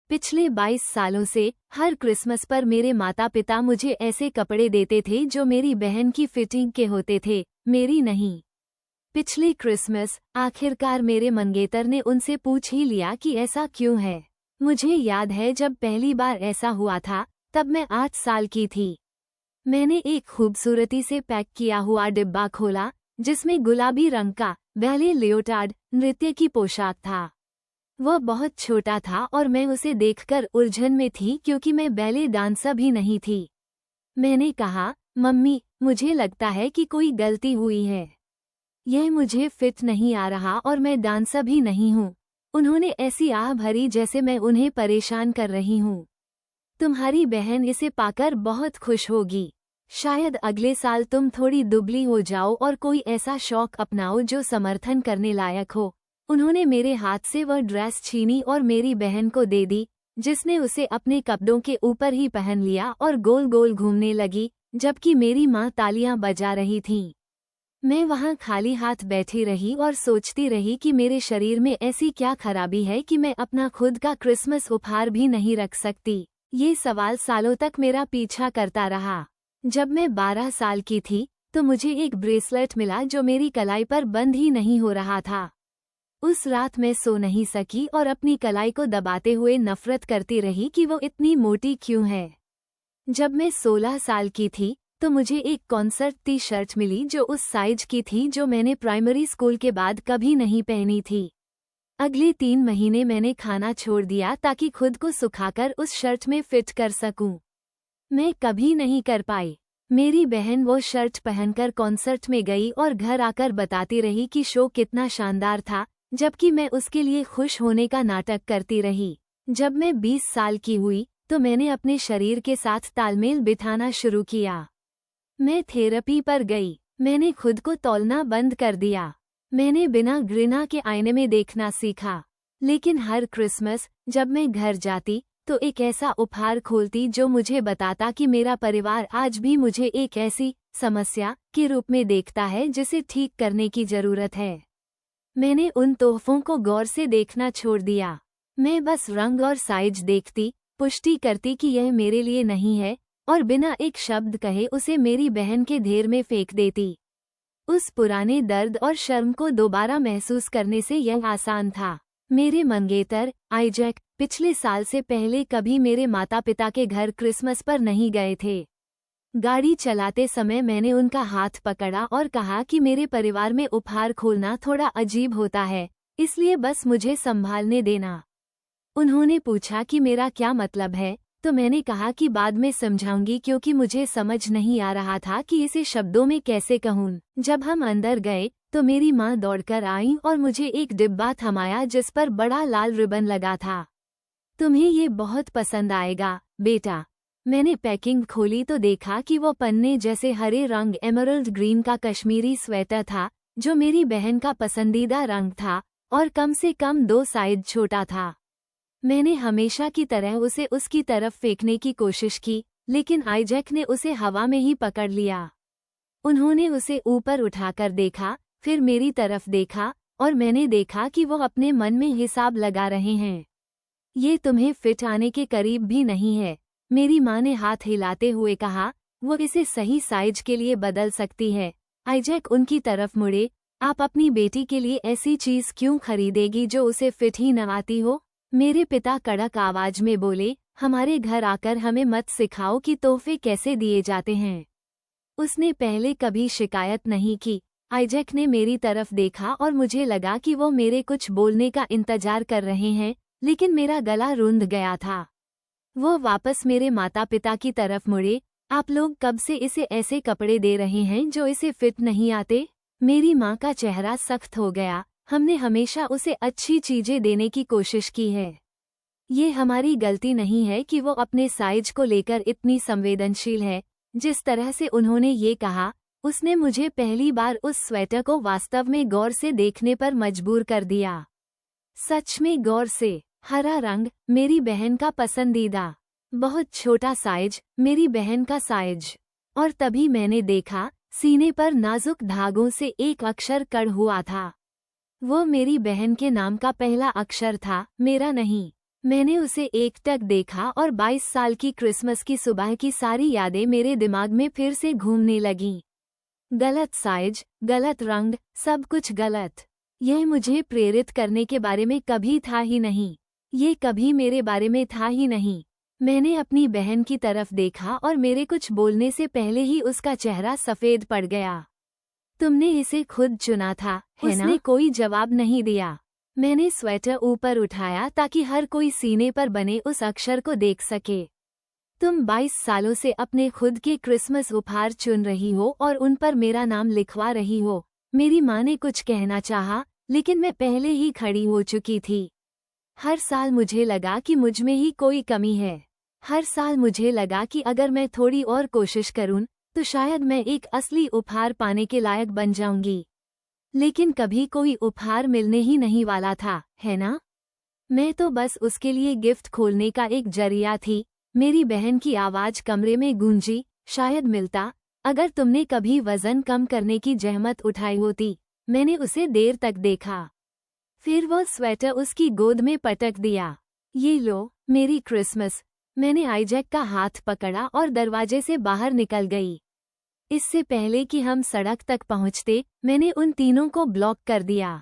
पिछले 22 सालों से हर क्रिसमस पर मेरे माता पिता मुझे ऐसे कपड़े देते थे जो मेरी बहन की फिटिंग के होते थे, मेरी नहीं। पिछले क्रिसमस आखिरकार मेरे मंगेतर ने उनसे पूछ ही लिया कि ऐसा क्यों है। मुझे याद है जब पहली बार ऐसा हुआ था, तब मैं 8 साल की थी। मैंने एक खूबसूरती से पैक किया हुआ डिब्बा खोला, जिसमें गुलाबी रंग का बैले लियोटार्ड नृत्य की पोशाक था। वह बहुत छोटा था और मैं उसे देखकर उलझन में थी क्योंकि मैं बैले डांसर भी नहीं थी। मैंने कहा, मम्मी, मुझे लगता है कि कोई गलती हुई है। यह मुझे फिट नहीं आ रहा और मैं डांसर भी नहीं हूँ। उन्होंने ऐसी आह भरी जैसे मैं उन्हें परेशान कर रही हूँ। तुम्हारी बहन इसे पाकर बहुत खुश होगी। शायद अगले साल तुम थोड़ी दुबली हो जाओ और कोई ऐसा शौक अपनाओ जो समर्थन करने लायक हो। उन्होंने मेरे हाथ से वह ड्रेस छीनी और मेरी बहन को दे दी, जिसने उसे अपने कपड़ों के ऊपर ही पहन लिया और गोल गोल घूमने लगी, जबकि मेरी माँ तालियां बजा रही थीं। मैं वहाँ खाली हाथ बैठी रही और सोचती रही कि मेरे शरीर में ऐसी क्या खराबी है कि मैं अपना खुद का क्रिसमस उपहार भी नहीं रख सकती। ये सवाल सालों तक मेरा पीछा करता रहा। जब मैं 12 साल की थी, तो मुझे एक ब्रेसलेट मिला जो मेरी कलाई पर बंद ही नहीं हो रहा था। उस रात मैं सो नहीं सकी और अपनी कलाई को दबाते हुए नफरत करती रही कि वो इतनी मोटी क्यों है। जब मैं 16 साल की थी, तो मुझे एक कॉन्सर्ट टी शर्ट मिली जो उस साइज की थी जो मैंने प्राइमरी स्कूल के बाद कभी नहीं पहनी थी। अगले 3 महीने मैंने खाना छोड़ दिया ताकि खुद को सुखाकर उस शर्ट में फिट कर सकूं। मैं कभी नहीं कर पाई। मेरी बहन वो शर्ट पहनकर कॉन्सर्ट में गई और घर आकर बताती रही कि शो कितना शानदार था, जबकि मैं उसके लिए खुश होने का नाटक करती रही। जब मैं 20 साल की हुई, तो मैंने अपने शरीर के साथ तालमेल बिठाना शुरू किया। मैं थेरेपी पर गई। मैंने खुद को तौलना बंद कर दिया। मैंने बिना घृणा के आईने में देखना सीखा। लेकिन हर क्रिसमस जब मैं घर जाती, तो एक ऐसा उपहार खोलती जो मुझे बताता कि मेरा परिवार आज भी मुझे एक ऐसी समस्या के रूप में देखता है जिसे ठीक करने की जरूरत है। मैंने उन तोहफों को गौर से देखना छोड़ दिया। मैं बस रंग और साइज देखती, पुष्टि करती कि यह मेरे लिए नहीं है, और बिना एक शब्द कहे उसे मेरी बहन के ढेर में फेंक देती। उस पुराने दर्द और शर्म को दोबारा महसूस करने से यह आसान था। मेरे मंगेतर आइजैक पिछले साल से पहले कभी मेरे माता पिता के घर क्रिसमस पर नहीं गए थे। गाड़ी चलाते समय मैंने उनका हाथ पकड़ा और कहा कि मेरे परिवार में उपहार खोलना थोड़ा अजीब होता है, इसलिए बस मुझे संभालने देना। उन्होंने पूछा कि मेरा क्या मतलब है, तो मैंने कहा कि बाद में समझाऊंगी क्योंकि मुझे समझ नहीं आ रहा था कि इसे शब्दों में कैसे कहूँ। जब हम अंदर गए, तो मेरी माँ दौड़कर आई और मुझे एक डिब्बा थमाया जिस पर बड़ा लाल रिबन लगा था। तुम्हें ये बहुत पसंद आएगा, बेटा। मैंने पैकिंग खोली तो देखा कि वो पन्ने जैसे हरे रंग एमरल्ड ग्रीन का कश्मीरी स्वेटर था, जो मेरी बहन का पसंदीदा रंग था और कम से कम 2 साइज छोटा था। मैंने हमेशा की तरह उसे उसकी तरफ फेंकने की कोशिश की, लेकिन आइजैक ने उसे हवा में ही पकड़ लिया। उन्होंने उसे ऊपर उठाकर देखा, फिर मेरी तरफ देखा, और मैंने देखा कि वो अपने मन में हिसाब लगा रहे हैं। ये तुम्हें फिट आने के करीब भी नहीं है, मेरी माँ ने हाथ हिलाते हुए कहा। वो इसे सही साइज के लिए बदल सकती है। आइजैक उनकी तरफ मुड़े। आप अपनी बेटी के लिए ऐसी चीज क्यों खरीदेगी जो उसे फिट ही न आती हो? मेरे पिता कड़क आवाज में बोले, हमारे घर आकर हमें मत सिखाओ कि तोहफे कैसे दिए जाते हैं। उसने पहले कभी शिकायत नहीं की। आइजैक ने मेरी तरफ देखा और मुझे लगा कि वो मेरे कुछ बोलने का इंतजार कर रहे हैं, लेकिन मेरा गला रुंध गया था। वो वापस मेरे माता पिता की तरफ मुड़े। आप लोग कब से इसे ऐसे कपड़े दे रहे हैं जो इसे फिट नहीं आते? मेरी माँ का चेहरा सख्त हो गया। हमने हमेशा उसे अच्छी चीजें देने की कोशिश की है। ये हमारी गलती नहीं है कि वो अपने साइज को लेकर इतनी संवेदनशील है। जिस तरह से उन्होंने ये कहा, उसने मुझे पहली बार उस स्वेटर को वास्तव में गौर से देखने पर मजबूर कर दिया। सच में गौर से। हरा रंग, मेरी बहन का पसंदीदा। बहुत छोटा साइज, मेरी बहन का साइज। और तभी मैंने देखा, सीने पर नाजुक धागों से एक अक्षर कड़ हुआ था। वो मेरी बहन के नाम का पहला अक्षर था, मेरा नहीं। मैंने उसे एकटक देखा और 22 साल की क्रिसमस की सुबह की सारी यादें मेरे दिमाग में फिर से घूमने लगीं। गलत साइज, गलत रंग, सब कुछ गलत। यह मुझे प्रेरित करने के बारे में कभी था ही नहीं। ये कभी मेरे बारे में था ही नहीं। मैंने अपनी बहन की तरफ देखा और मेरे कुछ बोलने से पहले ही उसका चेहरा सफेद पड़ गया। तुमने इसे खुद चुना था, है ना? उसने कोई जवाब नहीं दिया। मैंने स्वेटर ऊपर उठाया ताकि हर कोई सीने पर बने उस अक्षर को देख सके। तुम 22 सालों से अपने खुद के क्रिसमस उपहार चुन रही हो और उन पर मेरा नाम लिखवा रही हो। मेरी माँ ने कुछ कहना चाहा, लेकिन मैं पहले ही खड़ी हो चुकी थी। हर साल मुझे लगा कि मुझ में ही कोई कमी है। हर साल मुझे लगा कि अगर मैं थोड़ी और कोशिश करूं, तो शायद मैं एक असली उपहार पाने के लायक बन जाऊंगी। लेकिन कभी कोई उपहार मिलने ही नहीं वाला था, है ना? मैं तो बस उसके लिए गिफ्ट खोलने का एक जरिया थी। मेरी बहन की आवाज कमरे में गूंजी, शायद मिलता, अगर तुमने कभी वजन कम करने की जहमत उठाई होती। मैंने उसे देर तक देखा। फिर वो स्वेटर उसकी गोद में पटक दिया। ये लो, मेरी क्रिसमस। मैंने आइजैक का हाथ पकड़ा और दरवाजे से बाहर निकल गई। इससे पहले कि हम सड़क तक पहुंचते, मैंने उन तीनों को ब्लॉक कर दिया।